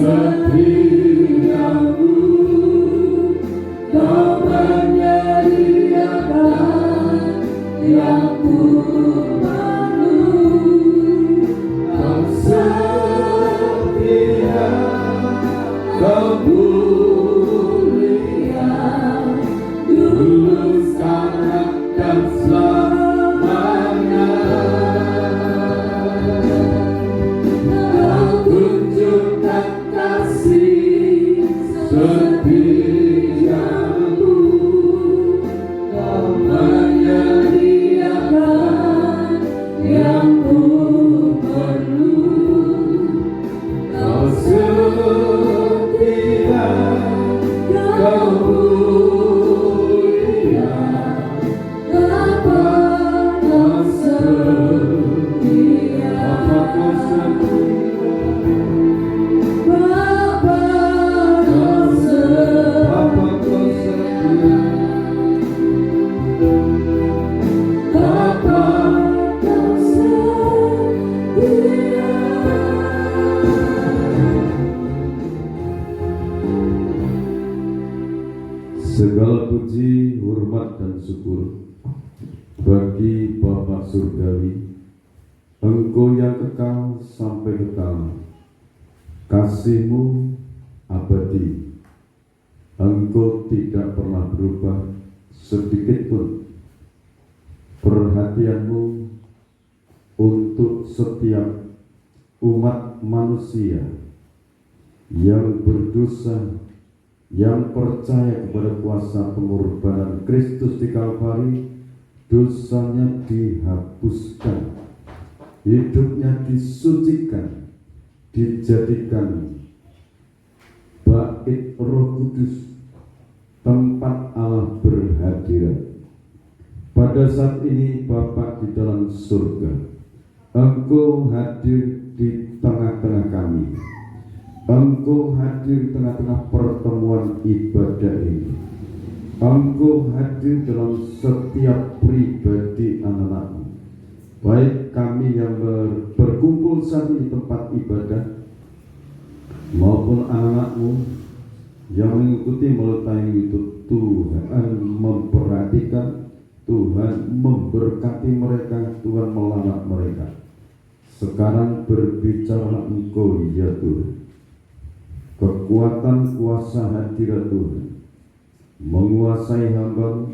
setiamu, kau menyediakan yang ku perlu. Kau setia, kau mulia, dulu sekarang dan selamanya. Kau tunjukkan kasih setiamu, kau menyediakan yang ku perlu. Kau setia, kau mulia, Bapa kau setia. Bapa kau setia. Bapa kau setia. Segala puji, hormat dan syukur bagi Bapa Surgawi, Engkau yang kekal sampai kekal, kasih-Mu abadi, Engkau tidak pernah berubah sedikit pun. Perhatian-Mu untuk setiap umat manusia yang berdosa, yang percaya kepada kuasa pengorbanan Kristus di Kalvari, dosanya dihapuskan, hidupnya disucikan, dijadikan bait Roh Kudus, tempat Allah berhadirat. Pada saat ini Bapa di dalam surga, Engkau hadir di tengah-tengah kami. Engkau hadir di tengah-tengah pertemuan ibadah ini. Engkau hadir dalam setiap pribadi anak-anak-Mu, baik kami yang berkumpul saat ini di tempat ibadah, maupun anak-anak-Mu yang mengikuti melalui itu. Tuhan memperhatikan, Tuhan memberkati mereka, Tuhan melamar mereka. Sekarang berbicara Engkau ya Tuhan. Kekuatan kuasa hadirat Tuhan menguasai hamba,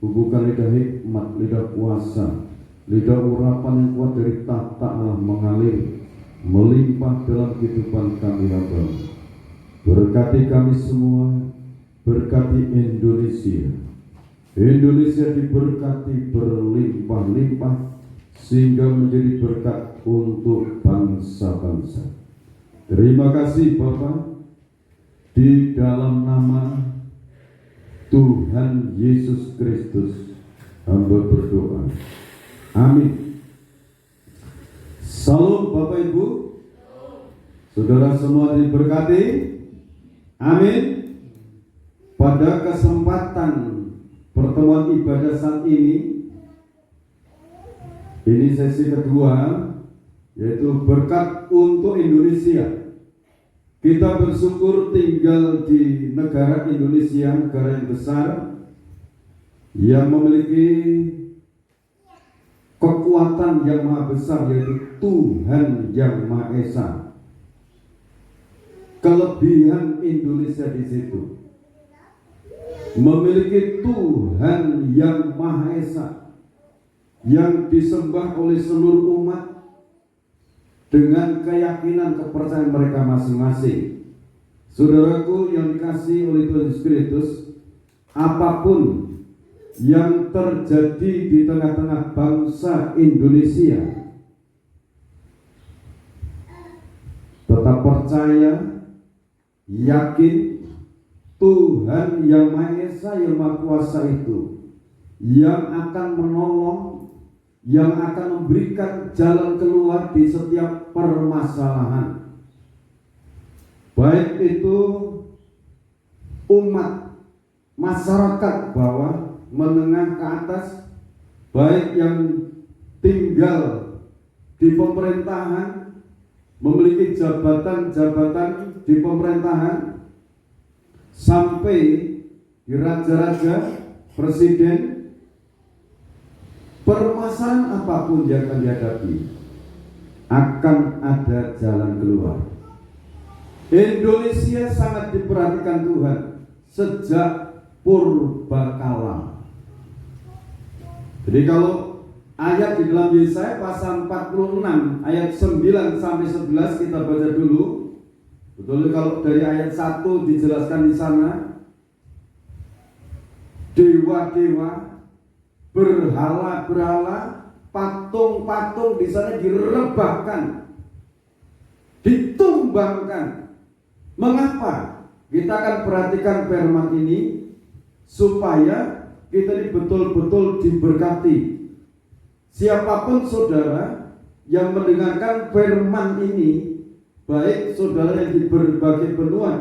hubungkan lidah hikmat, lidah kuasa, lidah urapan yang kuat dari tahta Allah mengalir, melimpah dalam kehidupan kami hamba. Berkati kami semua, berkati Indonesia. Indonesia diberkati berlimpah-limpah sehingga menjadi berkat untuk bangsa-bangsa. Terima kasih Bapak. Di dalam nama Tuhan Yesus Kristus hamba berdoa. Amin. Salam Bapak Ibu. Saudara semua diberkati. Amin. Pada kesempatan pertemuan ibadah saat ini sesi kedua, yaitu berkat untuk Indonesia. Kita bersyukur tinggal di negara Indonesia, negara yang besar, yang memiliki kekuatan yang maha besar, yaitu Tuhan yang Maha Esa. Kelebihan Indonesia di situ, memiliki Tuhan yang Maha Esa, yang disembah oleh seluruh umat dengan keyakinan kepercayaan mereka masing-masing. Saudaraku yang dikasihi oleh Tuhan Yesus Kristus, apapun yang terjadi di tengah-tengah bangsa Indonesia, tetap percaya, yakin Tuhan yang Maha Esa, yang Maha Kuasa itu yang akan menolong, yang akan memberikan jalan keluar di setiap permasalahan, baik itu umat, masyarakat bawah, menengah ke atas, baik yang tinggal di pemerintahan memiliki jabatan-jabatan di pemerintahan, sampai di raja-raja, presiden, permasalahan apapun yang akan dihadapi akan ada jalan keluar. Indonesia sangat diperhatikan Tuhan sejak purbakala. Jadi kalau ayat di dalam Yesaya pasal 46 ayat 9 sampai 11 kita baca dulu. Betul, kalau dari ayat 1 dijelaskan di sana, dewa-dewa, berhala-berhala, patung-patung di sana direbahkan, ditumbangkan. Mengapa? Kita akan perhatikan firman ini supaya kita ini betul-betul diberkati. Siapapun saudara yang mendengarkan firman ini, baik saudara yang di berbagai benua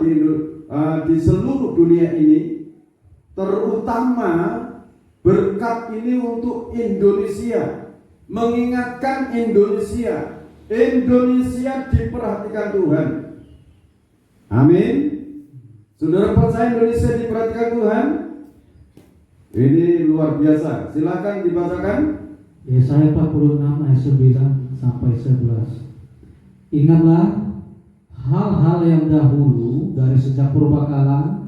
di seluruh dunia ini, terutama berkat ini untuk Indonesia, mengingatkan Indonesia diperhatikan Tuhan. Amin. Saudara percaya Indonesia diperhatikan Tuhan? Ini luar biasa. Silakan dibacakan. Yesaya 46 ayat 9 sampai 11. Ingatlah hal-hal yang dahulu dari sejak purbakala,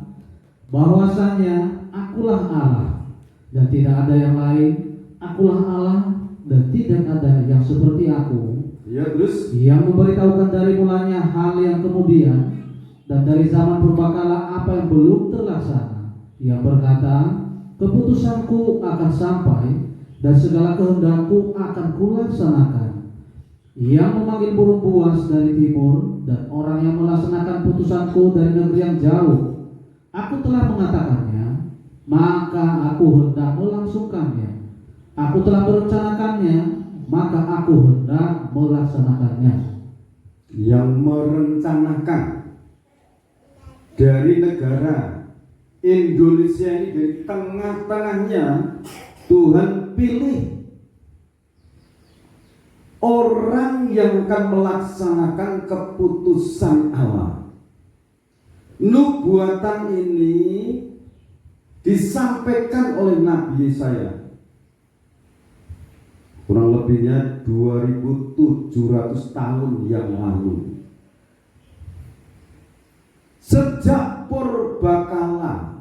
bahwasanya akulah Allah dan tidak ada yang lain, akulah Allah dan tidak ada yang seperti aku. Ya, terus Yang memberitahukan dari mulanya hal yang kemudian, dan dari zaman purbakala apa yang belum terlaksana. Yang berkata, keputusanku akan sampai dan segala kehendakku akan kulaksanakan. Yang memanggil burung buas dari timur dan orang yang melaksanakan putusanku dari negeri yang jauh. Aku telah mengatakannya, maka aku hendak melangsungkannya. Aku telah merencanakannya, maka aku hendak melaksanakannya. yang merencanakan dari negara Indonesia ini, dari tengah-tengahnya Tuhan pilih orang yang akan melaksanakan keputusan Allah. Nubuatan ini disampaikan oleh Nabi Yesaya kurang lebihnya 2700 tahun yang lalu. Sejak purbakala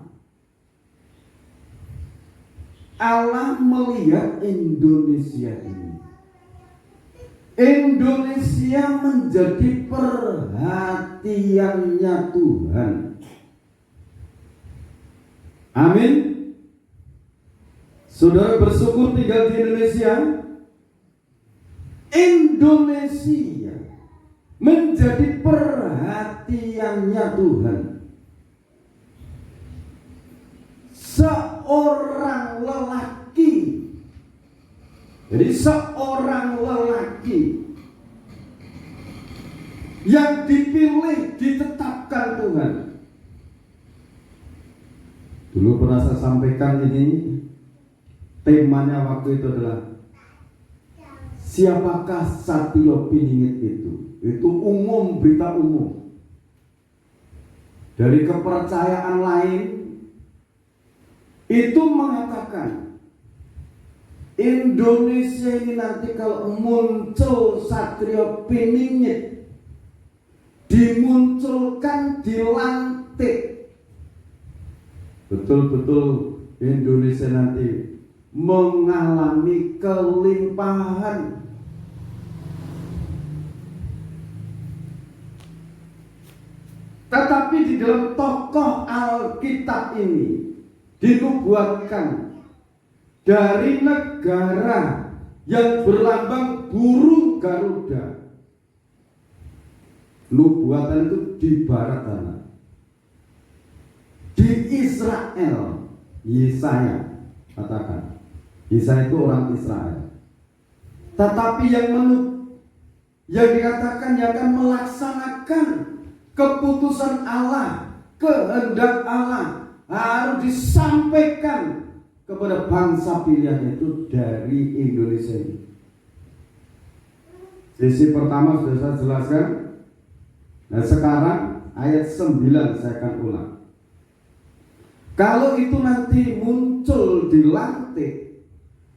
Allah melihat Indonesia ini. Indonesia menjadi perhatiannya Tuhan. Amin. Saudara bersyukur tinggal di Indonesia. Indonesia menjadi perhatiannya Tuhan. Seorang lelaki, jadi seorang lelaki yang dipilih, ditetapkan Tuhan. Dulu pernah saya sampaikan ini, temanya waktu itu adalah siapakah Satrio Piningit itu? Itu umum, berita umum. Dari kepercayaan lain itu mengatakan Indonesia ini nanti kalau muncul Satrio Piningit, dimunculkan, dilantik, betul-betul Indonesia nanti mengalami kelimpahan. Tetapi di dalam tokoh Alkitab ini dinubuatkan dari negara yang berlambang burung Garuda. Nubuatan itu di barat sana, di Israel. Yesaya katakan, Yesaya itu orang Israel. Tetapi yang dikatakan yang akan melaksanakan keputusan Allah, kehendak Allah harus disampaikan kepada bangsa pilihan itu dari Indonesia ini. Sisi pertama sudah saya jelaskan, Nah sekarang ayat 9 saya akan ulang. Kalau itu nanti muncul di lantik,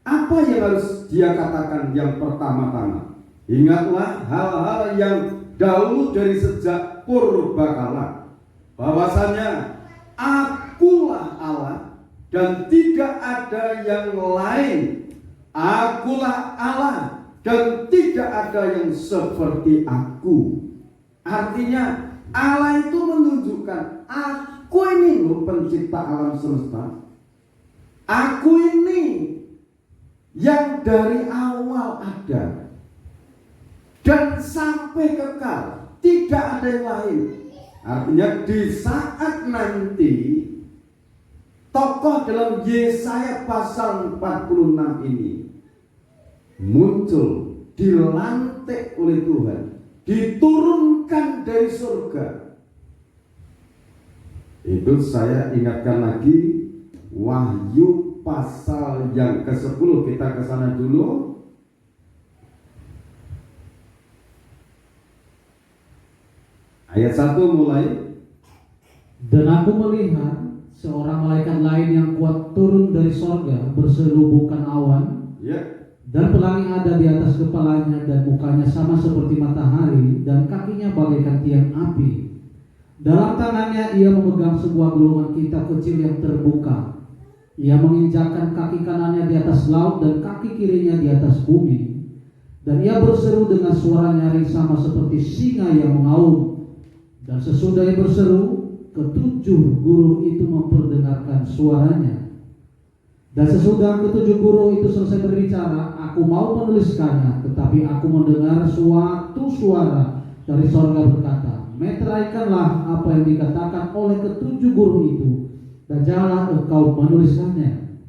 apa yang harus dia katakan yang pertama-tama? Ingatlah hal-hal yang dahulu dari sejak purbakala, bahwasanya akulah Allah dan tidak ada yang lain. Akulah Allah dan tidak ada yang seperti aku. Artinya Allah itu menunjukkan aku ini loh pencipta alam semesta. Aku ini yang dari awal ada dan sampai kekal, tidak ada yang lain. Artinya di saat nanti tokoh dalam Yesaya pasal 46 ini muncul, dilantik oleh Tuhan, diturunkan dari surga. Itu saya ingatkan lagi Wahyu pasal yang ke-10, kita ke sana dulu. Ayat 1 mulai. Dan aku melihat seorang malaikat lain yang kuat turun dari sorga berselubukan awan, Ya. dan pelangi ada di atas kepalanya, dan mukanya sama seperti matahari, dan kakinya bagaikan tiang api. Dalam tangannya ia memegang sebuah gulungan kitab kecil yang terbuka. Ia menginjakkan kaki kanannya di atas laut dan kaki kirinya di atas bumi. Dan ia berseru dengan suara nyaring sama seperti singa yang mengaum. Dan sesudah ia berseru, ketujuh guru itu memperdengarkan suaranya. Dan sesudah ketujuh guru itu selesai berbicara, aku mau menuliskannya, tetapi aku mendengar suatu suara dari sorga berkata, meteraikanlah apa yang dikatakan oleh ketujuh guru itu, dan janganlah engkau menuliskannya.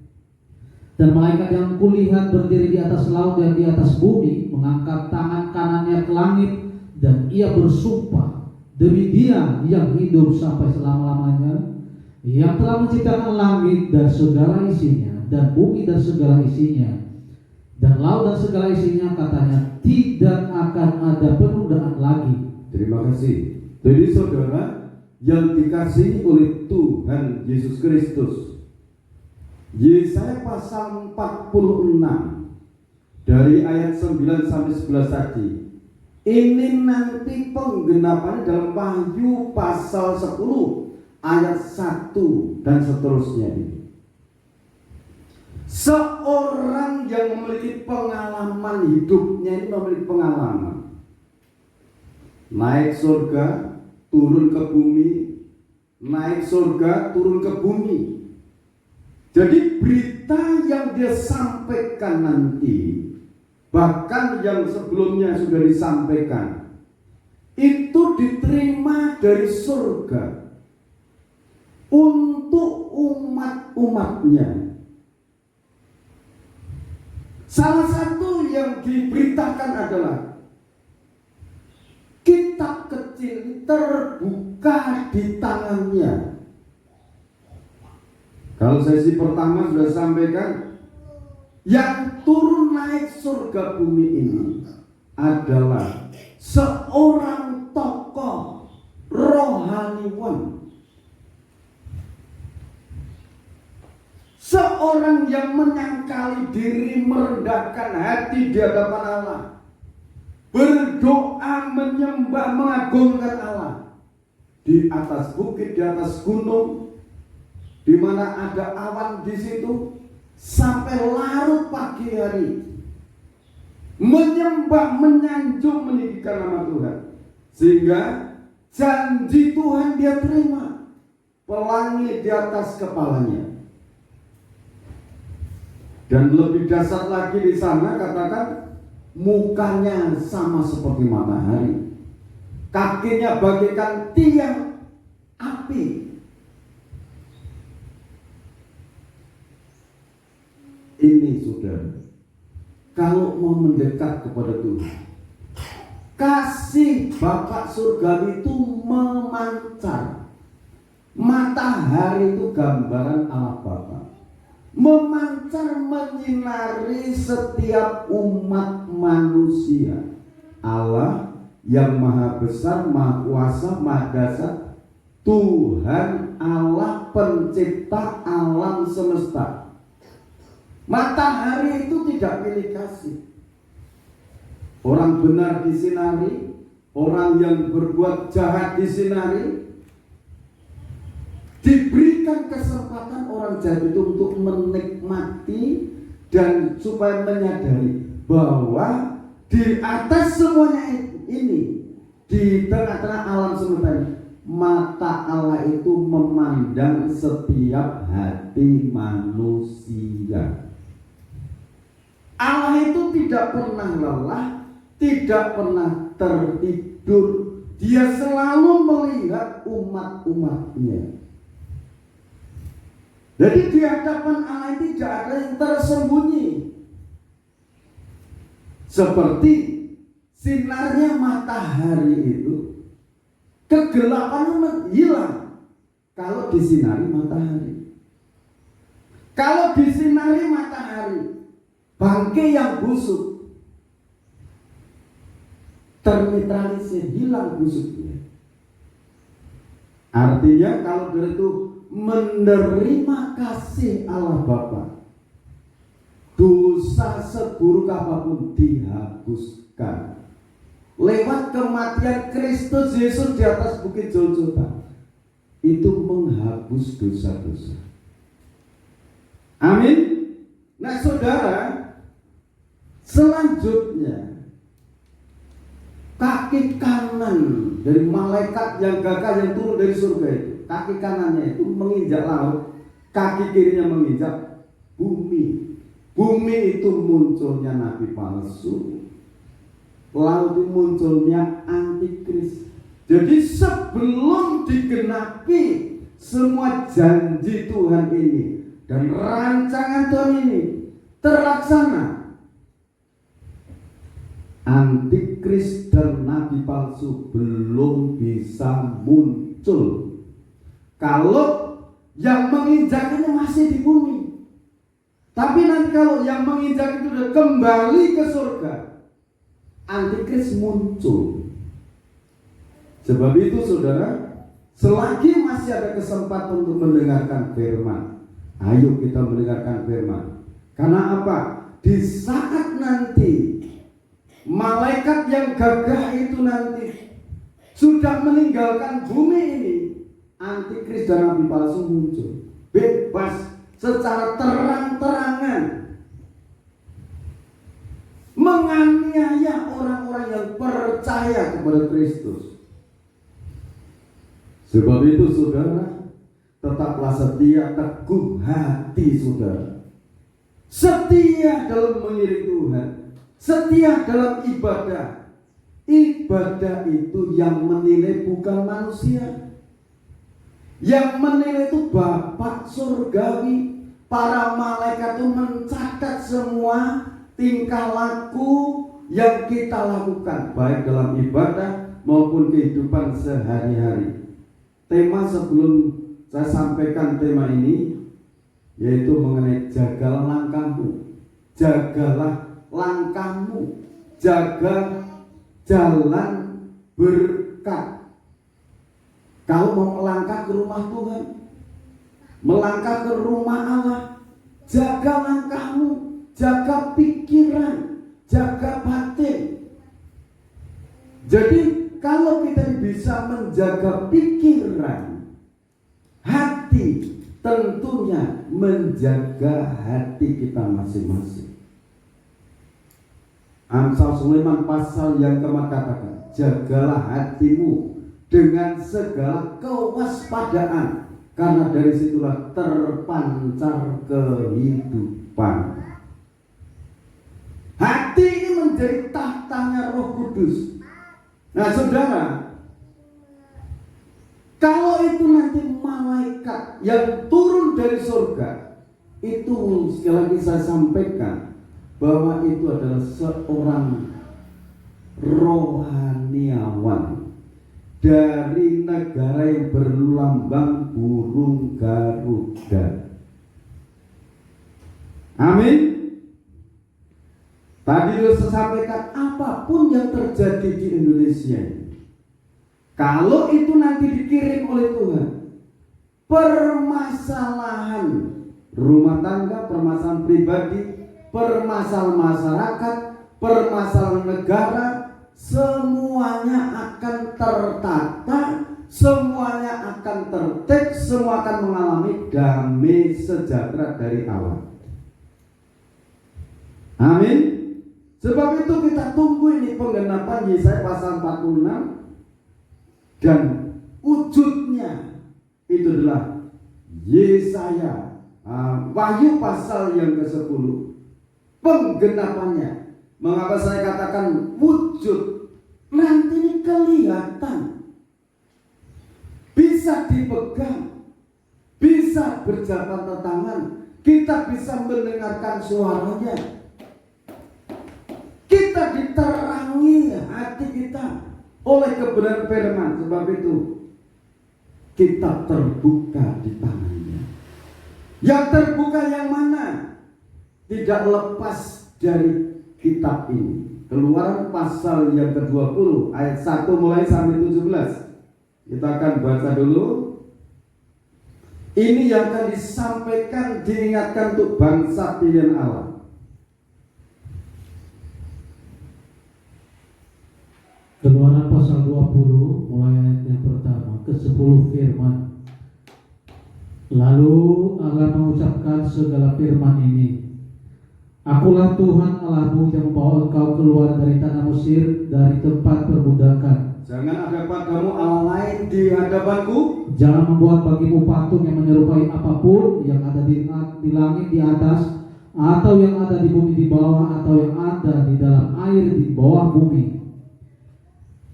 Dan malaikat yang kulihat berdiri di atas laut dan di atas bumi, mengangkat tangan kanannya ke langit, dan ia bersumpah, demi Dia yang hidup sampai selama-lamanya, yang telah menciptakan langit dan segala isinya, dan bumi dan segala isinya, dan laut dan segala isinya, katanya, tidak akan ada penundaan lagi. Terima kasih. Jadi saudara yang dikasihi oleh Tuhan Yesus Kristus, Yesaya pasal 46 dari ayat 9 sampai 11 tadi, ini nanti penggenapan dalam Wahyu pasal 10 ayat 1 dan seterusnya ini. Seorang yang memiliki pengalaman hidupnya ini memiliki pengalaman naik surga, turun ke bumi, naik surga, turun ke bumi. Jadi berita yang dia sampaikan nanti, bahkan yang sebelumnya sudah disampaikan, itu diterima dari surga untuk umat-umatnya. Salah satu yang diberitakan adalah kitab kecil terbuka di tangannya. Kalau sesi pertama sudah sampaikan, yang turun naik surga bumi ini adalah seorang tokoh rohaniwan, seorang yang menyangkali diri, merendahkan hati di hadapan Allah, berdoa, menyembah, mengagungkan Allah di atas bukit, di atas gunung, di mana ada awan di situ, sampai larut pagi hari, menyembah, menyanjung, meninggikan nama Tuhan, sehingga janji Tuhan dia terima, pelangi di atas kepalanya. Dan lebih dasar lagi di sana katakan, mukanya sama seperti matahari, kakinya bagaikan tiang api. Ini saudara, kalau mau mendekat kepada Tuhan, kasih Bapak surgawi itu memancar. Matahari itu gambaran Allah Bapa, memancar, menyinari setiap umat manusia. Allah yang maha besar, maha kuasa, maha dasar, Tuhan Allah pencipta alam semesta. Matahari itu tidak pilih kasih. Orang benar disinari, orang yang berbuat jahat disinari. Diberikan kesempatan orang jahat itu untuk menikmati dan supaya menyadari bahwa di atas semuanya ini, di tengah-tengah alam semesta ini, mata Allah itu memandang setiap hati manusia. Allah itu tidak pernah lelah, tidak pernah tertidur. Dia selalu melihat umat-umatnya. Jadi di hadapan Allah tidak ada yang tersembunyi. Seperti sinarnya matahari itu, kegelapannya hilang kalau disinari matahari. Kalau disinari matahari, bangkai yang busuk ternetralisir, hilang busuknya. Artinya kalau dari itu menerima kasih Allah Bapa, dosa seburuk apapun dihapuskan lewat kematian Kristus Yesus di atas bukit Golgota. Itu menghapus dosa-dosa. Amin. Nah saudara, selanjutnya kaki kanan dari malaikat yang gagah yang turun dari surga itu, kaki kanannya itu menginjak laut, kaki kirinya menginjak bumi. Bumi itu munculnya nabi palsu, laut itu munculnya antikris. Jadi sebelum digenapi semua janji Tuhan ini dan rancangan Tuhan ini terlaksana, antikris dan nabi palsu belum bisa muncul. Kalau yang menginjak ini masih di bumi. Tapi nanti kalau yang menginjak itu sudah kembali ke surga, antikris muncul. Sebab itu saudara, selagi masih ada kesempatan untuk mendengarkan firman, ayo kita mendengarkan firman. Karena apa? Di saat nanti malaikat yang gagah itu nanti sudah meninggalkan bumi ini, antikris dan nabi palsu muncul bebas secara terang-terangan menganiaya orang-orang yang percaya kepada Kristus. Sebab itu saudara, tetaplah setia, teguh hati saudara, setia dalam mengiring Tuhan, setia dalam ibadah. Ibadah itu yang menilai bukan manusia. Yang menilai itu Bapa surgawi. Para malaikat itu mencatat semua tingkah laku yang kita lakukan, baik dalam ibadah maupun kehidupan sehari-hari. Tema sebelum saya sampaikan tema ini, yaitu mengenai jagalah langkahmu. Jagalah langkahmu, jaga jalan berkat. Kau mau melangkah ke rumah Tuhan, melangkah ke rumah Allah, jaga langkahmu, jaga pikiran, jaga batin. Jadi kalau kita bisa menjaga pikiran, hati, tentunya menjaga hati kita masing-masing. Amsal Sulaiman pasal yang keempat katakan, jagalah hatimu dengan segala kewaspadaan, karena dari situlah terpancar kehidupan. Hati ini menjadi tahtanya Roh Kudus. Nah saudara, kalau itu nanti malaikat yang turun dari surga, itu sekali lagi saya sampaikan bahwa itu adalah seorang rohaniawan dari negara yang berlambang burung Garuda. Amin. Tadi saya sampaikan, apapun yang terjadi di Indonesia, kalau itu nanti dikirim oleh Tuhan, permasalahan rumah tangga, permasalahan pribadi, permasalahan masyarakat, permasalahan negara, semuanya akan tertata, semuanya akan tertib, semua akan mengalami damai sejahtera dari Allah. Amin. Sebab itu kita tunggu ini penggenapan Yesaya pasal 46, dan wujudnya itu adalah Yesaya Wahyu pasal yang ke-10, penggenapannya. Mengapa saya katakan wujud? Nanti ini kelihatan, bisa dipegang, bisa berjabat tangan, kita bisa mendengarkan suaranya, kita diterangi hati kita oleh kebenaran firman. Sebab itu kita terbuka di tangannya. Yang terbuka yang mana? Tidak lepas dari kitab ini. Keluaran pasal yang ke-20 ayat 1 mulai sampai 17. Kita akan baca dulu. Ini yang akan disampaikan, diingatkan untuk bangsa pilihan Allah. Keluaran pasal 20 mulai ayat yang pertama ke-10 firman. Lalu Allah mengucapkan segala firman ini. Akulah Tuhan Allahmu yang membawa engkau keluar dari tanah Mesir, dari tempat perbudakan. Jangan ada padamu Allah lain di hadapanku. Jangan membuat bagimu patung yang menyerupai apapun yang ada di langit di atas, atau yang ada di bumi di bawah, atau yang ada di dalam air di bawah bumi.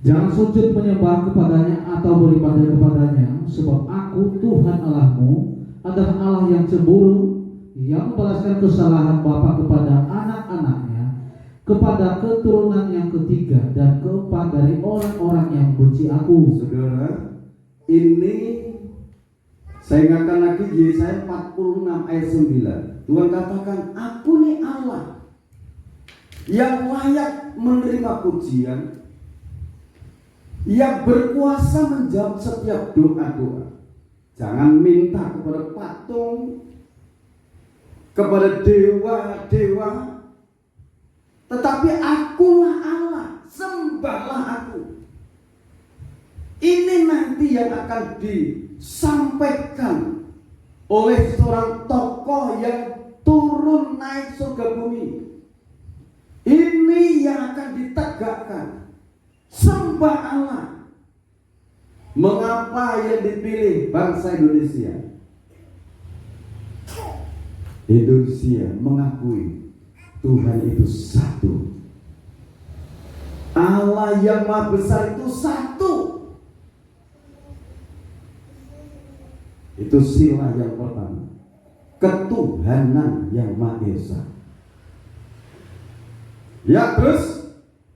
Jangan sujud menyembah kepadanya atau beribadah kepadanya, sebab aku Tuhan Allahmu adalah Allah yang cemburu, yang membalaskan kesalahan bapa kepada anak-anaknya, kepada keturunan yang ketiga dan keempat dari orang-orang yang membenci aku. Saudara, ini saya ingatkan lagi Yesaya 46 ayat 9. Tuhan katakan, aku nih Allah yang layak menerima pujian, yang berkuasa menjawab setiap doa-doa. Jangan minta kepada patung, kepada dewa-dewa, tetapi akulah Allah, sembahlah aku. Ini nanti yang akan disampaikan oleh seorang tokoh yang turun naik surga bumi. Ini yang akan ditegakkan. Sembah Allah. Mengapa yang dipilih bangsa Indonesia? Indonesia mengakui Tuhan itu satu. Allah yang Maha Besar itu satu. Itu sila yang pertama. Ketuhanan yang Maha Esa. Ya, terus.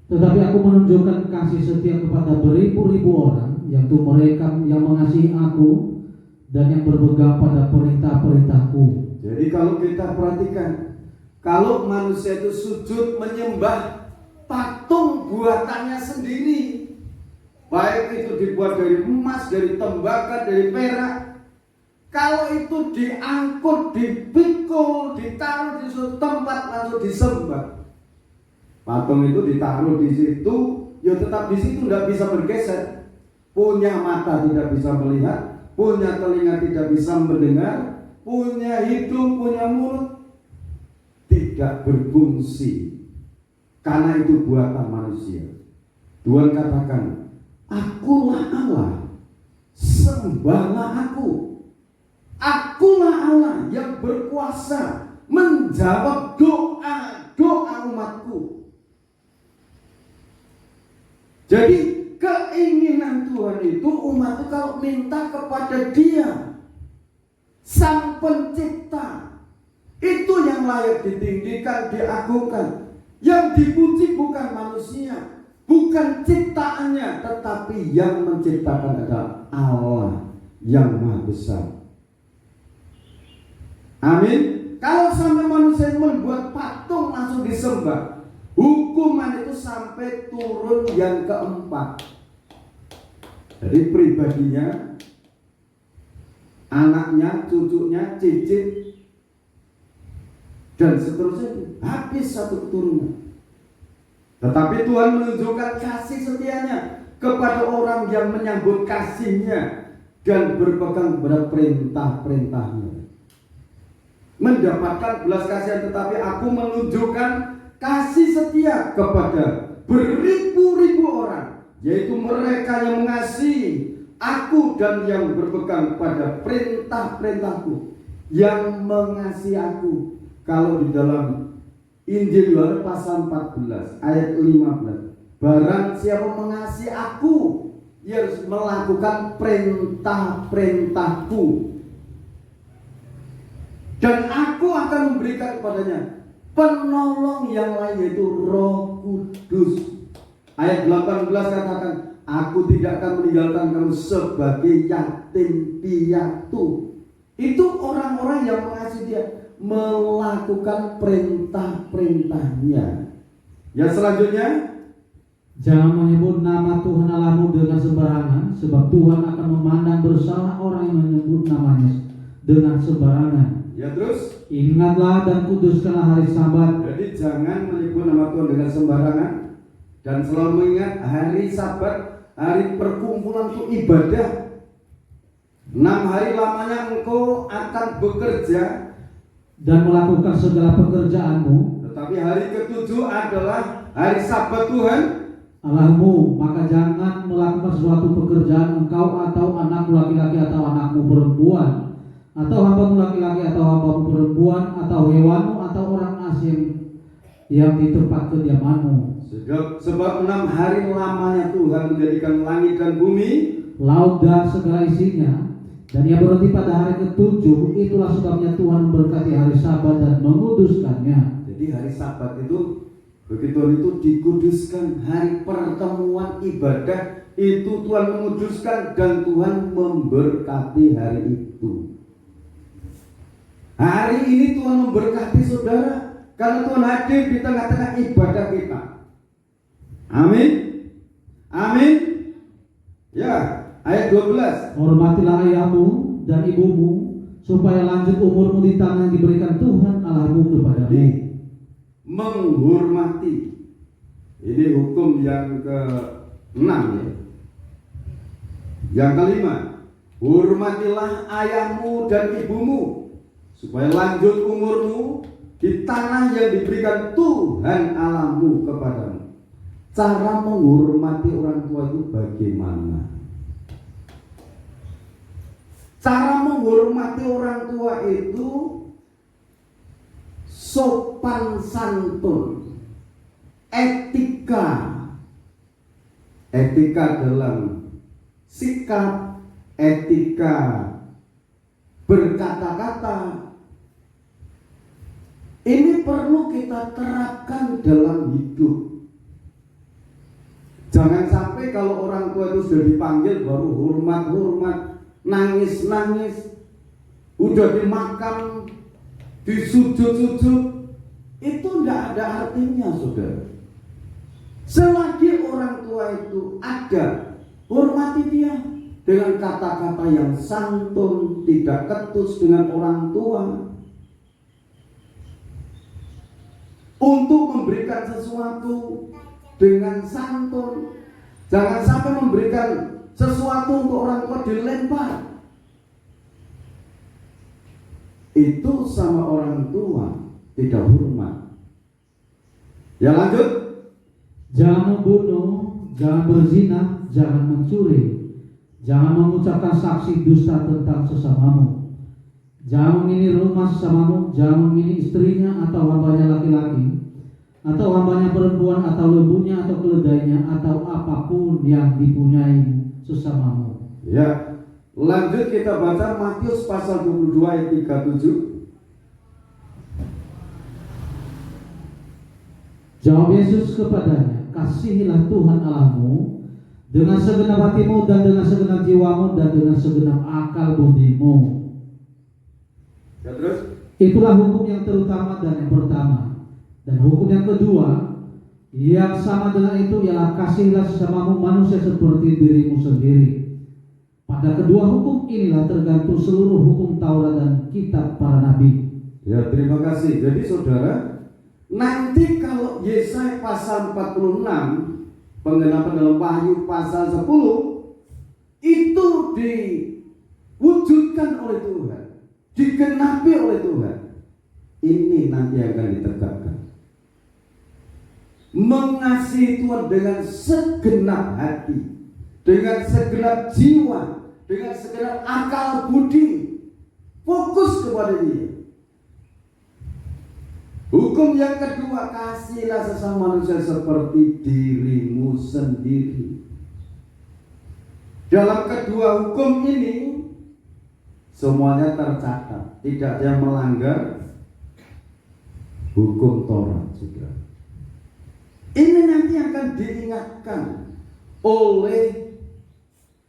Tetapi aku menunjukkan kasih setia kepada beribu-ribu orang, yaitu mereka yang mengasihi aku dan yang berpegang pada perintah-perintahku. Jadi kalau kita perhatikan, kalau manusia itu sujud menyembah patung buatannya sendiri, baik itu dibuat dari emas, dari tembaga, dari perak, kalau itu diangkut, dipikul, ditaruh di suatu tempat langsung disembah. Patung itu ditaruh di situ, ya tetap di situ, tidak bisa bergeser. Punya mata tidak bisa melihat, punya telinga tidak bisa mendengar, punya hidung, punya mulut, tidak berfungsi. Karena itu buatan manusia. Tuhan katakan, akulah Allah, sembahlah aku. Akulah Allah yang berkuasa menjawab doa umatku. Jadi keinginan Tuhan itu umat itu kalau minta kepada Dia, Sang Pencipta, itu yang layak ditinggikan, diagungkan. Yang dipuji bukan manusia, bukan ciptaannya, tetapi yang menciptakan adalah Allah yang Maha Besar. Amin. Kalau sampai manusia membuat patung langsung disembah, Hukuman itu sampai turun yang keempat. Jadi pribadinya, anaknya, cucunya, cicit, dan seterusnya habis satu keturunan. Tetapi Tuhan menunjukkan kasih setianya kepada orang yang menyambut kasihnya dan berpegang pada perintah-perintahnya. Mendapatkan belas kasihan, tetapi aku menunjukkan kasih setia kepada beribu-ribu orang, yaitu mereka yang mengasihi aku dan yang berpegang pada perintah-perintahku, yang mengasihi aku. Kalau di dalam Injil Yohanes pasal 14 ayat 15, barang siapa mengasihi aku, ia harus melakukan perintah-perintahku, dan aku akan memberikan kepadanya penolong yang lain, yaitu Roh Kudus. Ayat 18 katakan, aku tidak akan meninggalkan kamu sebagai yatim piatu. Itu orang-orang yang mengasihi dia, melakukan perintah-perintahnya. Yang selanjutnya, Jangan menyebut nama Tuhan Allahmu dengan sembarangan, sebab Tuhan akan memandang bersalah orang yang menyebut namanya dengan sembarangan. ya terus, Ingatlah dan kuduskanlah hari Sabat. jadi jangan menyebut nama Tuhan dengan sembarangan, dan selalu mengingat hari Sabat, hari perkumpulan itu ibadah. 6 hari lamanya engkau akan bekerja Dan melakukan segala pekerjaanmu Tetapi hari ke-7 adalah hari Sabat Tuhan Allahmu, maka jangan melakukan suatu pekerjaan engkau atau anakmu laki-laki atau anakmu perempuan, atau hambamu laki-laki atau hambamu perempuan, atau hewanmu atau orang asing yang di tempat kediamanmu. Sebab 6 hari lamanya Tuhan menjadikan langit dan bumi, Laut dan segala isinya, dan ia berhenti pada hari ke-7. Itulah sebabnya Tuhan memberkati hari Sabat dan menguduskannya. Jadi hari Sabat itu, begitu itu dikuduskan, hari pertemuan ibadah itu Tuhan menguduskan, dan Tuhan memberkati hari itu. Hari ini Tuhan memberkati saudara, karena Tuhan hadir di tengah-tengah ibadah kita. Amin. Amin. Ya, ayat 12. Hormatilah ayahmu dan ibumu, supaya lanjut umurmu di tanah yang diberikan Tuhan Allahmu kepadamu. Menghormati, ini hukum yang ke-6 ya. Yang kelima, hormatilah ayahmu dan ibumu, supaya lanjut umurmu di tanah yang diberikan Tuhan Allahmu kepadamu. Cara menghormati orang tua itu bagaimana? Cara menghormati orang tua itu sopan santun, etika dalam sikap, etika berkata-kata. Ini perlu kita terapkan dalam hidup. Jangan sampai kalau orang tua itu sudah dipanggil baru hormat-hormat, nangis-nangis, udah di makam disujud-sujud, itu tidak ada artinya, saudara. Selagi orang tua itu ada, hormati dia dengan kata-kata yang santun, tidak ketus dengan orang tua. Untuk memberikan sesuatu dengan santun, jangan sampai memberikan sesuatu untuk orang tua dilempar. Itu sama orang tua tidak hormat. Ya, lanjut. Jangan membunuh, jangan berzina, jangan mencuri, jangan mengucapkan saksi dusta tentang sesamamu, jangan mengini rumah sesamamu, jangan mengini istrinya atau hambanya laki-laki, atau hambanya perempuan, atau lembunya atau keledainya, atau apapun yang dipunyai sesamamu. Ya, lanjut kita baca Matius pasal 22 ayat 37. Jawab Yesus kepadanya, kasihilah Tuhan Allahmu dengan segenap hatimu dan dengan segenap jiwamu dan dengan segenap akal budimu. Ya, terus Itulah hukum yang terutama dan yang pertama. Dan hukum yang kedua Yang sama dengan itu ialah kasihilah sesamamu manusia seperti dirimu sendiri. Pada kedua hukum inilah tergantung seluruh hukum Taurat dan kitab para nabi. Ya, terima kasih. Jadi saudara, nanti kalau Yesaya pasal 46 penggenapan dalam Wahyu pasal 10 itu diwujudkan oleh Tuhan, digenapi oleh Tuhan. Ini nanti akan ditegakkan. Mengasihi Tuhan dengan segenap hati, dengan segenap jiwa, dengan segenap akal budi, fokus kepada Dia. Hukum yang kedua, kasihilah sesama manusia seperti dirimu sendiri. Dalam kedua hukum ini semuanya tercatat, tidak ada yang melanggar hukum Taurat, saudara. Ini nanti akan diingatkan oleh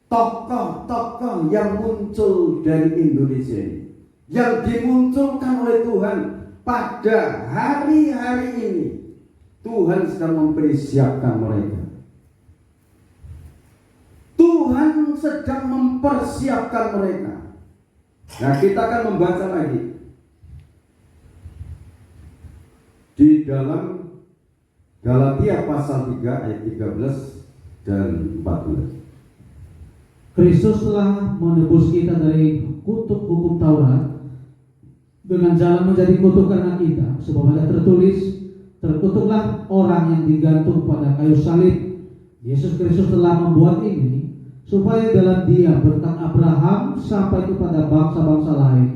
tokoh-tokoh yang muncul dari Indonesia ini, yang dimunculkan oleh Tuhan pada hari-hari ini. Tuhan sedang mempersiapkan mereka. Tuhan sedang mempersiapkan mereka. Nah, kita akan membaca lagi di dalam Galatia pasal 3 ayat 13 dan 14. Kristus telah menebus kita dari kutuk hukum Taurat dengan jalan menjadi kutuk karena kita, sebab ada tertulis, terkutuklah orang yang digantung pada kayu salib. Yesus Kristus telah membuat ini supaya dalam Dia berkat Abraham sampai kepada bangsa-bangsa lain,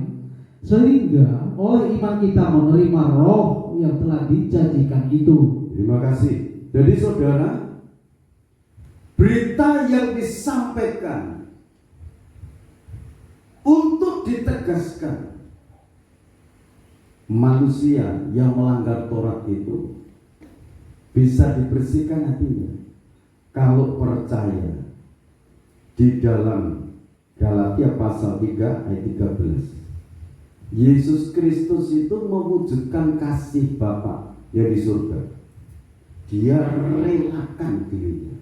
sehingga oleh iman kita menerima roh yang telah dijanjikan itu. Terima kasih. Jadi saudara, berita yang disampaikan untuk ditegaskan manusia yang melanggar Taurat itu bisa dibersihkan hatinya kalau percaya di dalam Galatia pasal 3 ayat 13. Yesus Kristus itu mewujudkan kasih Bapa yang di surga. Dia relakan dirinya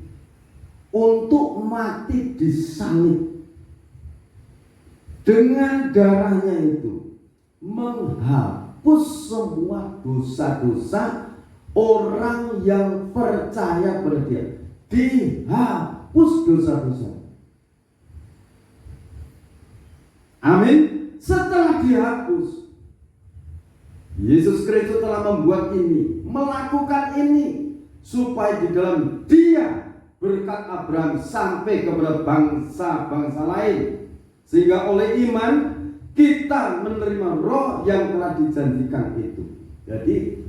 untuk mati di salib. Dengan darahnya itu menghapus semua dosa-dosa orang yang percaya pada Dia. Dihapus dosa-dosa. Amin. Setelah dihapus, Yesus Kristus telah membuat ini, melakukan ini, supaya di dalam Dia berkat Abraham sampai kepada bangsa-bangsa lain, sehingga oleh iman kita menerima roh yang telah dijanjikan itu. Jadi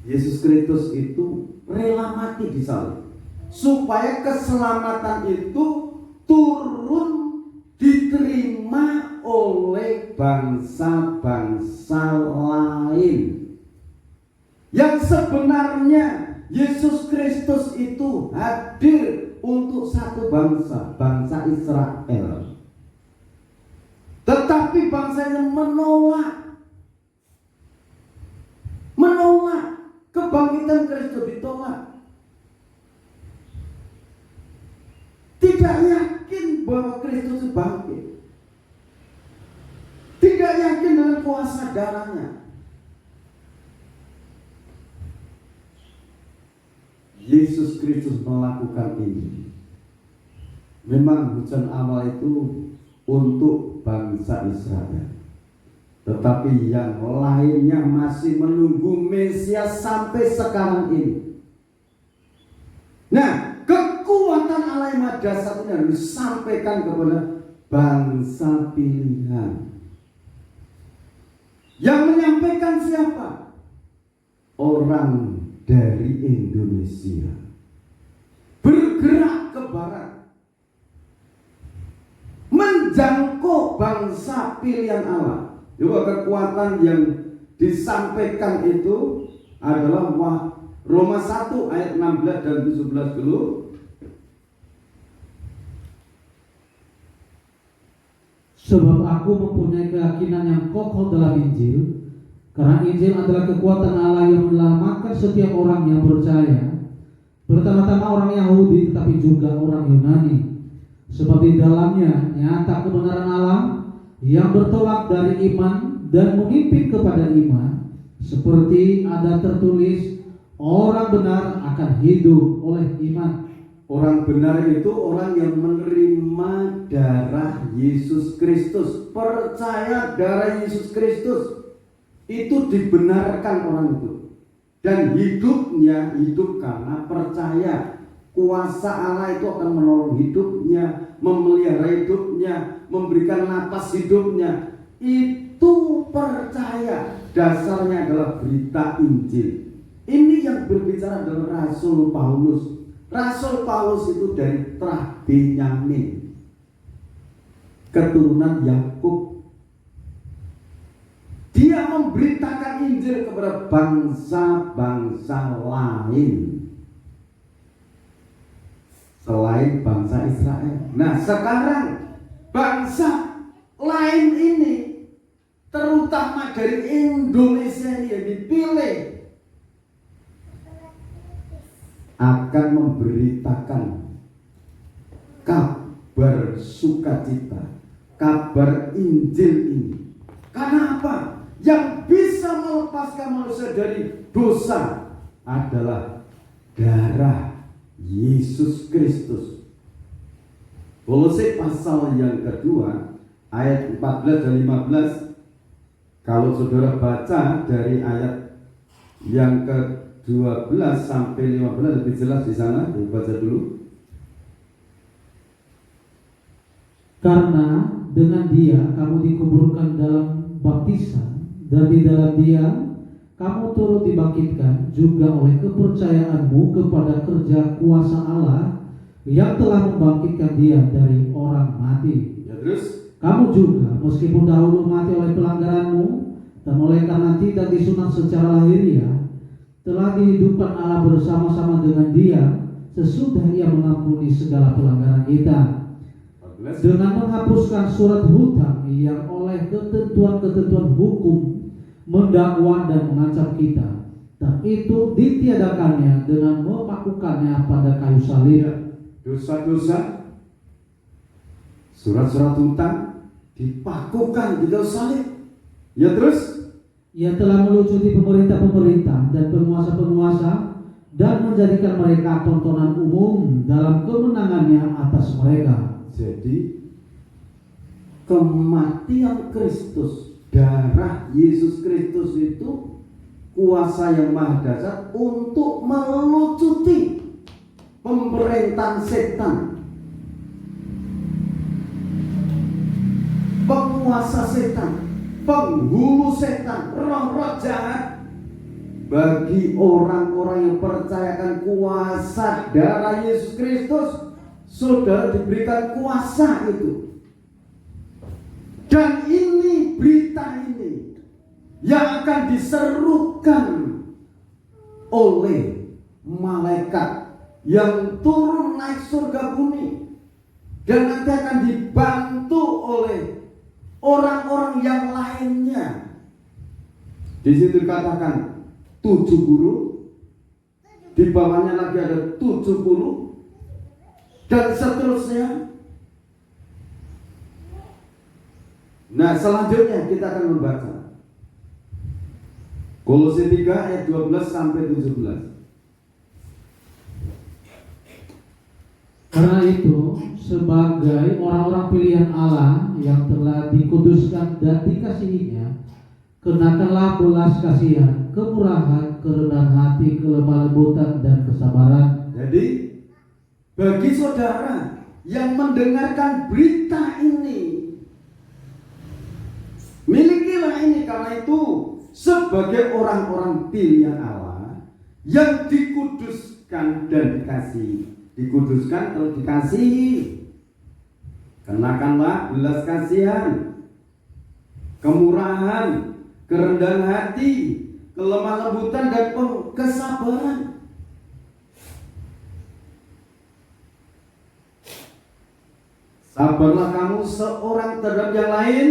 Yesus Kristus itu rela mati di salib supaya keselamatan itu turun diterima oleh bangsa-bangsa lain. Yang sebenarnya Yesus Kristus itu hadir untuk satu bangsa, bangsa Israel. Tetapi bangsanya menolak kebangkitan Kristus, ditolak. Tidak yakin bahwa Kristus bangkit. Tidak yakin dengan kuasa darahnya. Yesus Kristus melakukan ini. Memang hujan awal itu untuk bangsa Israel, tetapi yang lainnya masih menunggu Mesias sampai sekarang ini. Nah, kekuatan Allah yang Maha Dasar ini harus disampaikan kepada bangsa pilihan. Yang menyampaikan siapa? Orang dari Indonesia, bergerak ke barat, menjangkau bangsa pilihan Allah. Juga kekuatan yang disampaikan itu adalah Roma 1 ayat 16 dan 17 dulu. Sebab aku mempunyai keyakinan yang kokoh dalam Injil, Karena Injil adalah kekuatan Allah yang menyelamatkan setiap orang yang percaya, pertama-tama orang Yahudi tetapi juga orang Yunani. Sebab di dalamnya nyata kebenaran Allah yang bertolak dari iman dan memimpin kepada iman, seperti ada tertulis, orang benar akan hidup oleh iman. Orang benar itu orang yang menerima darah Yesus Kristus, percaya darah Yesus Kristus, itu dibenarkan orang itu. Dan hidupnya hidup karena percaya. Kuasa Allah itu akan menolong hidupnya, memelihara hidupnya, memberikan napas hidupnya. Itu percaya. Dasarnya adalah berita Injil. Ini yang berbicara adalah Rasul Paulus. Rasul Paulus itu dari terah Benyamin, keturunan Yakub. Dia memberitakan Injil kepada bangsa-bangsa lain selain bangsa Israel. Nah, sekarang bangsa lain ini, terutama dari Indonesia ini yang dipilih, akan memberitakan kabar sukacita, kabar Injil ini. Karena apa? Yang bisa melepaskan manusia dari dosa adalah darah Yesus Kristus. Kolose pasal yang kedua ayat 14 dan 15. Kalau saudara baca dari ayat yang ke-12 sampai 15 lebih jelas di sana, dibaca dulu. Karena dengan Dia kamu dikuburkan dalam baptisan, dan di dalam Dia kamu turut dibangkitkan juga oleh kepercayaanmu kepada kerja kuasa Allah yang telah membangkitkan Dia dari orang mati. Ya, terus Kamu juga meskipun dahulu mati oleh pelanggaranmu dan oleh karena tidak disunat secara lahiriah, telah dihidupkan Allah bersama-sama dengan Dia sesudah Ia mengampuni segala pelanggaran kita, 14. dengan menghapuskan surat hutang yang oleh ketentuan-ketentuan hukum mendakwa dan mengancam kita, dan itu ditiadakannya dengan memakukannya pada kayu salib. Dosa-dosa, surat-surat hutang dipakukan di kayu salib. Ya, terus Ia telah melucuti pemerintah-pemerintah dan penguasa-penguasa dan menjadikan mereka tontonan umum dalam kemenangannya atas mereka. jadi kematian Kristus, darah Yesus Kristus itu kuasa yang maha dahsyat untuk melucuti pemerintahan setan, penguasa setan, penghulu setan, roh-roh jahat. Bagi orang-orang yang percayakan kuasa darah Yesus Kristus, saudara diberikan kuasa itu. Dan ini berita ini yang akan diserukan oleh malaikat yang turun naik surga bumi, dan nanti akan dibantu oleh orang-orang yang lainnya. Di situ dikatakan 7 guru, di bawahnya lagi ada 70, dan seterusnya. Nah, selanjutnya kita akan membaca Kolose 3 ayat 12 sampai 17. Karena itu, sebagai orang-orang pilihan Allah yang telah dikuduskan dan dikasihinya, kenakanlah belas kasihan, kemurahan, kerendahan hati, kelemah lembutan, dan kesabaran. Jadi, bagi saudara yang mendengarkan berita ini, milikilah ini. Karena itu, sebagai orang-orang pilihan Allah yang dikuduskan dan dikasihi. Dikuduskan atau dikasihi, kenakanlah belas kasihan, kemurahan, kerendahan hati, kelemah lembutan, dan kesabaran. Sabarlah kamu seorang terhadap yang lain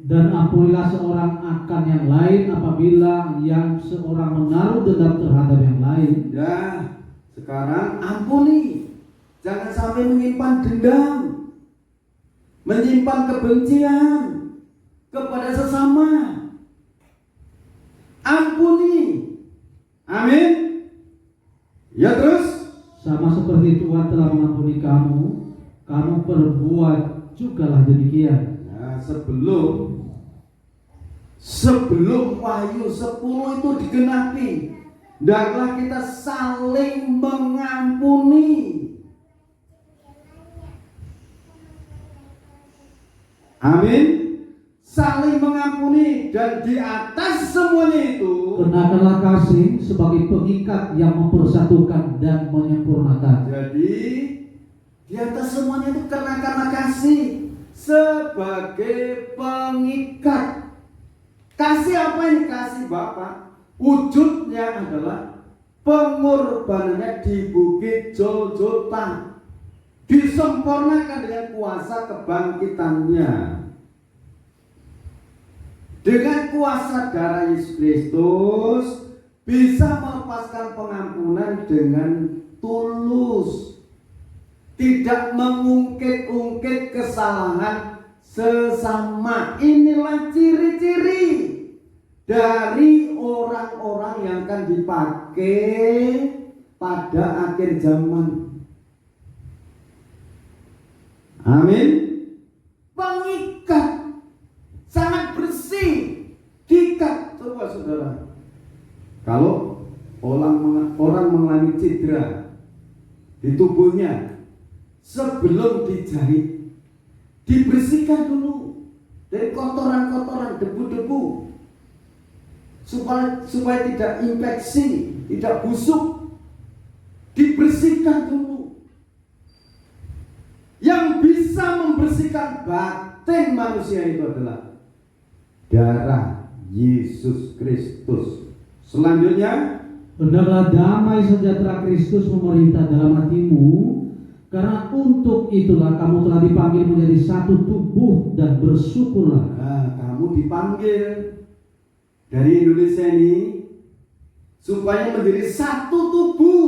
Dan ampunilah seorang akan yang lain apabila yang seorang menaruh dendam terhadap yang lain. Ya, sekarang ampuni. Jangan sampai menyimpan dendam, menyimpan kebencian kepada sesama. Ampuni. Amin. Ya, terus Sama seperti Tuhan telah mengampuni kamu, kamu perbuat jugalah demikian. nah, sebelum Wahyu 10 itu digenapi, hendaklah kita saling mengampuni. Amin. Saling mengampuni, dan di atas semuanya itu Kenakanlah kasih sebagai pengikat yang mempersatukan dan menyempurnakan. jadi di atas semuanya itu kenakanlah kasih sebagai pengikat. Kasih apa ini? Kasih Bapa. Wujudnya adalah pengorbanannya di Bukit Golgota, disempurnakan dengan kuasa kebangkitannya. Dengan kuasa darah Yesus Kristus bisa melepaskan pengampunan dengan tulus, tidak mengungkit-ungkit kesalahan sesama. Inilah ciri-ciri dari orang-orang yang akan dipakai pada akhir zaman. Amin. Pengikat, sangat bersih, diikat. Coba saudara, kalau orang mengalami cedera di tubuhnya, sebelum dijahit, dibersihkan dulu dari kotoran-kotoran, debu-debu, supaya tidak infeksi, tidak busuk. Dibersihkan dulu. Yang bisa membersihkan batin manusia itu adalah darah Yesus Kristus. Selanjutnya, Hendaklah damai sejahtera Kristus memerintah dalam hatimu, karena untuk itulah kamu telah dipanggil menjadi satu tubuh, dan bersyukurlah. nah, kamu dipanggil dari Indonesia ini supaya menjadi satu tubuh,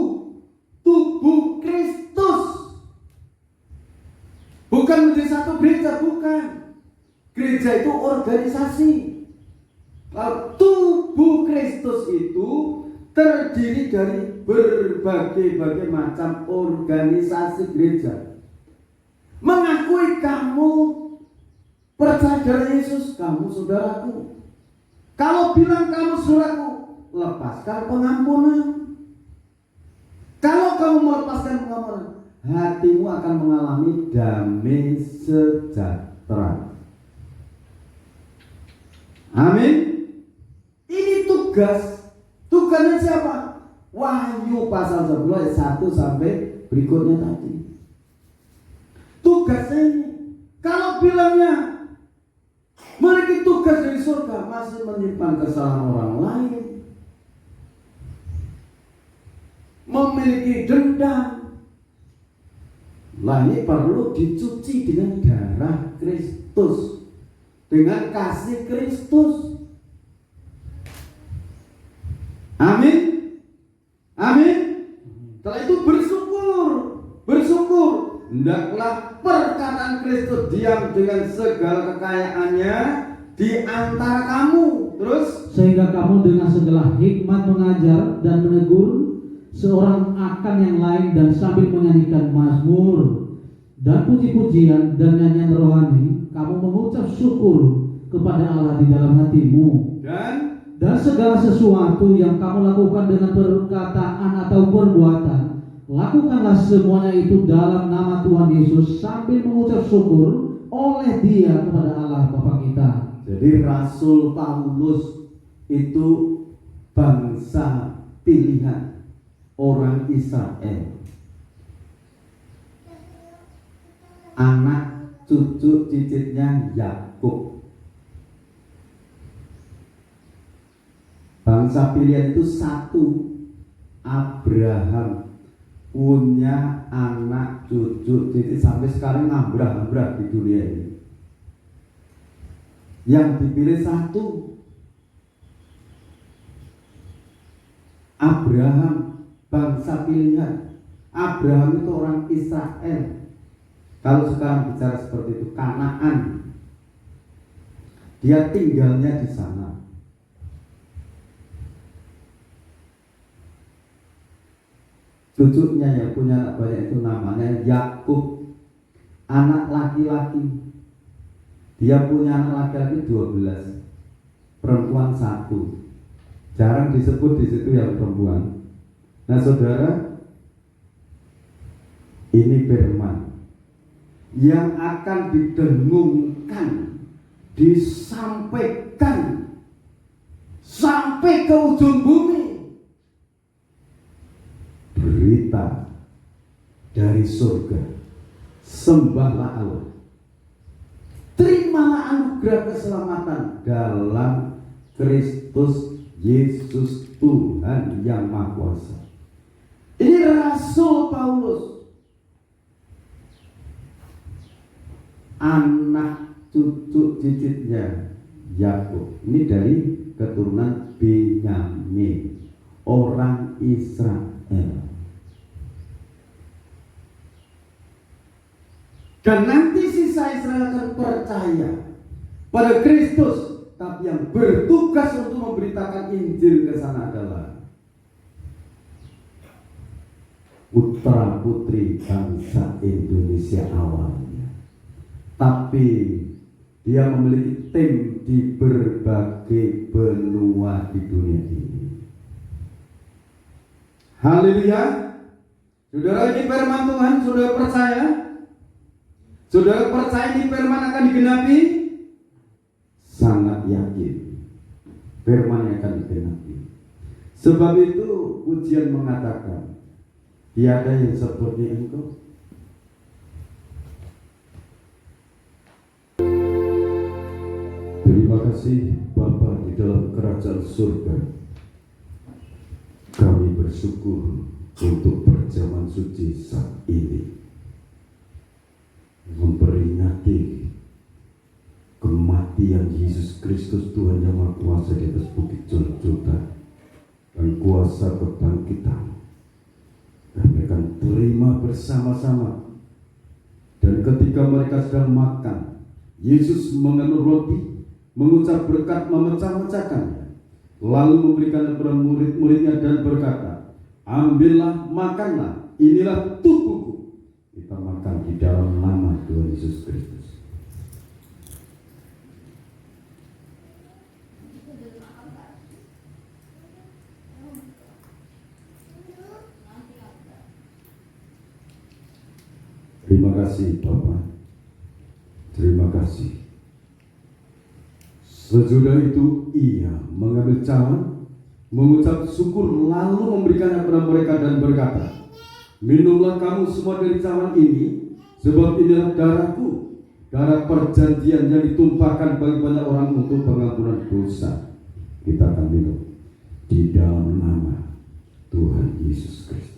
tubuh Kristus. Bukan menjadi satu gereja, bukan. Gereja itu organisasi. Kalau tubuh Kristus itu terdiri dari berbagai macam organisasi gereja. Mengakui kamu percaya dari Yesus, kamu saudaraku. Kalau bilang kamu saudaraku, lepaskan pengampunan. Kalau kamu melepaskan pengampunan, hatimu akan mengalami damai sejahtera. Amin. Ini tugas. Tugasnya siapa? Wahyu pasal 10 ayat 1 sampai berikutnya tadi. Tugasnya ini. Kalau bilangnya memiliki tugas dari surga, masih menyimpan kesalahan orang lain, memiliki dendam, lah ini perlu dicuci dengan darah Kristus, dengan kasih Kristus. Amin. Amin. Setelah itu bersyukur. Hendaklah perkataan Kristus diam dengan segala kekayaannya di antara kamu. Terus, Sehingga kamu dengan segala hikmat mengajar dan menegur seorang akan yang lain, dan sambil menyanyikan mazmur dan puji-pujian dan nyanyian rohani, kamu mengucap syukur kepada Allah di dalam hatimu. Dan segala sesuatu yang kamu lakukan dengan perkataan atau perbuatan, lakukanlah semuanya itu dalam nama Tuhan Yesus, sambil mengucap syukur oleh Dia kepada Allah Bapa kita. jadi Rasul Paulus itu bangsa pilihan, orang Israel, anak cucu cicitnya Yakub. Bangsa pilihan itu satu, Abraham, punya anak cucu cicit sampai sekarang nambah di dunia ini. Yang dipilih satu, Abraham, bangsa pilihan. Abraham itu orang Israel. Kalau sekarang bicara seperti itu, Kanaan. Dia tinggalnya di sana. Cucunya yang punya anak banyak itu namanya Yakub, anak laki-laki. Dia punya anak laki-laki 12, perempuan 1. Jarang disebut di situ yang perempuan. Nah, saudara, ini firman yang akan didengungkan, disampaikan sampai ke ujung bumi. Berita dari surga, sembahlah Allah, terimalah anugerah keselamatan dalam Kristus Yesus Tuhan yang Maha Kuasa. Ini Rasul Paulus, anak cucu cicitnya Yakub. Ini dari keturunan Benyamin, orang Israel. Dan nanti sisa Israel akan percaya pada Kristus, tapi yang bertugas untuk memberitakan Injil ke sana adalah putra putri bangsa Indonesia awalnya. Tapi dia memiliki tim di berbagai benua di dunia ini. Haleluya. Saudara, ini firman Tuhan, saudara percaya? Saudara percaya ini firman akan digenapi? Sangat yakin firman yang akan digenapi. Sebab itu ujian mengatakan, tiada yang seperti engkau. Terima kasih Bapa di dalam kerajaan surga. Kami bersyukur untuk perjamuan suci saat ini, memperingati kematian Yesus Kristus Tuhan yang Maha Kuasa di atas bukit Golgota dan kuasa kebangkitan. Kami akan terima bersama-sama. Dan ketika mereka sedang makan, Yesus mengambil roti, mengucap berkat, memecah-mecahkannya, lalu memberikan kepada murid-muridnya dan berkata, ambillah, makanlah, inilah tubuhku. Kita makan di dalam nama Tuhan Yesus Kristus. Terima kasih Bapak. Terima kasih. Sesudah itu ia mengambil cawan, mengucap syukur, lalu memberikannya kepada mereka dan berkata, minumlah kamu semua dari cawan ini, sebab inilah darahku, darah perjanjian yang ditumpahkan bagi banyak orang untuk pengampunan dosa. Kita akan minum di dalam nama Tuhan Yesus Kristus.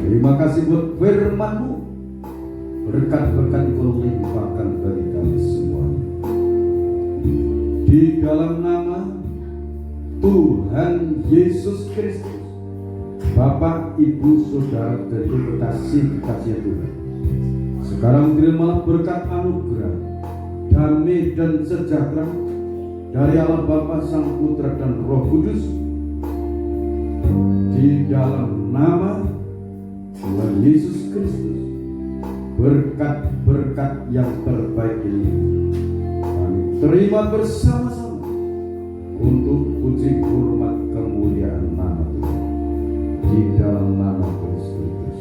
Terima kasih buat firman-Mu. Berkat-berkat itu limpahkan bagi kami semua. Di dalam nama Tuhan Yesus Kristus, Bapak, Ibu, Saudara, dan kekasih-kekasih Tuhan, sekarang terimalah berkat anugerah, damai dan sejahtera dari Allah Bapa, Sang Putra, dan Roh Kudus. Di dalam nama Tuhan Yesus Kristus, berkat-berkat yang terbaik ini kami terima bersama-sama untuk puji hormat kemuliaan nama Tuhan di dalam nama Kristus.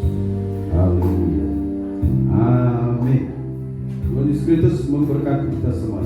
Haleluya. Amin. Tuhan Yesus Kristus memberkati kita semua.